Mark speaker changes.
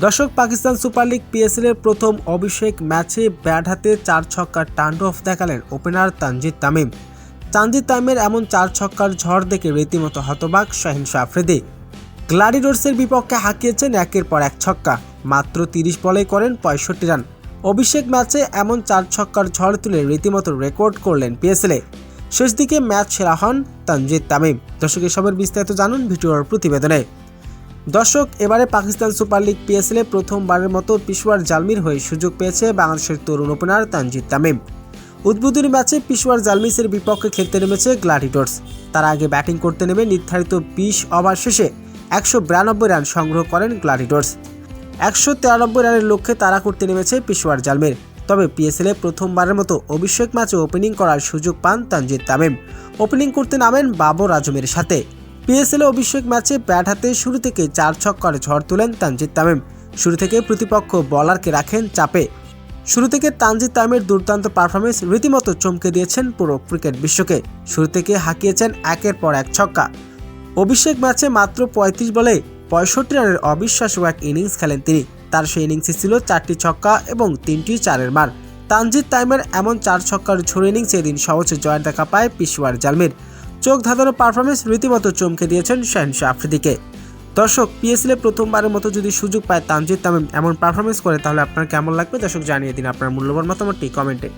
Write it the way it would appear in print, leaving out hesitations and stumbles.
Speaker 1: দর্শক, Pakistan super league PSL এর প্রথম অভিষেক ম্যাচে ব্যাট হাতে 4 ছক্কার তাণ্ডব দেখালেন ওপেনার তানজিদ তামিম। তানজিদ তামিমের এমন 4 ছক্কার ঝড় দেখে রীতিমতো হতবাক শাহিন শাহ আফ্রিদি। গ্ল্যাডিয়েটর্সের বিপক্ষে হাঁকিয়েছেন একের পর এক ছক্কা, মাত্র 30 বলেই করেন 65 রান। অভিষেক ম্যাচে এমন 4 ছক্কার ঝড় তুলে রীতিমতো রেকর্ড করলেন পিএসএল-এ। শেষ দিকে ম্যাচ সেরা হন তানজিদ তামিম। দর্শক, এসবের বিস্তারিত জানুন ভিডিওর প্রতিবেদনে। দর্শক, এবারে পাকিস্তান সুপার লিগ পিএসএল-এ প্রথমবারের মতো পেশোয়ার জালমির হয়ে সুযোগ পেয়েছে বাংলাদেশের তরুণ ওপেনার তানজিদ তামিম। উদ্বোধনী ম্যাচে পেশোয়ার জালমিসের বিপক্ষে খেলতে নেমেছে গ্ল্যাডিয়েটর্স। তার আগে ব্যাটিং করতে নেমে নির্ধারিত 20 ওভার শেষে 192 রান সংগ্রহ করেন গ্ল্যাডিয়েটর্স। 193 রানের লক্ষ্যে তাড়া করতে নেমেছে পেশোয়ার জালমির। তবে পিএসএল-এ প্রথমবারের মতো অভিষেক ম্যাচে ওপেনিং করার সুযোগ পান তানজিদ তামিম। ওপেনিং করতে নামেন বাবর আজমের সাথে। পিএসএল-এ অভিষেক ম্যাচে ব্যাট হাতে শুরু থেকে 4 ছক্কার ঝড় তোলেন তানজিদ তামিম। শুরু থেকে প্রতিপক্ষ বোলারকে রাখেন চাপে। শুরু থেকে তানজিদ তামিমের দুর্দান্ত পারফরমেন্স রীতিমতো চমকে দিয়েছেন পুরো ক্রিকেট বিশ্বকে। শুরু থেকে হাঁকিয়েছেন একের পর এক ছক্কা। অভিষেক ম্যাচে মাত্র 35 বলে 65 রানের অবিশ্বাস্য এক ইনিংস খেলেন তিনি। তার সেই ইনিংসে ছিল 4টি ছক্কা এবং 3টি চারের মার। তানজিদ তামিমের এমন 4 ছক্কার ঝড় ইনিংসে এদিন সহজে জয়ের দেখা পায় পেশোয়ার জালমির। চোখ ধাঁধানো পারফরমেন্স রীতিমতো চমকে দিয়েছেন শাহিন শাহ আফ্রিদিকে। দর্শক, পিএসএল-এ প্রথমবারের মতো যদি সুযোগ পায় তানজিদ তামিম এমন পারফরমেন্স করে, তাহলে আপনার কেমন লাগবে? দর্শক, জানিয়ে দিন আপনার মূল্যবান মতামতটি কমেন্টে।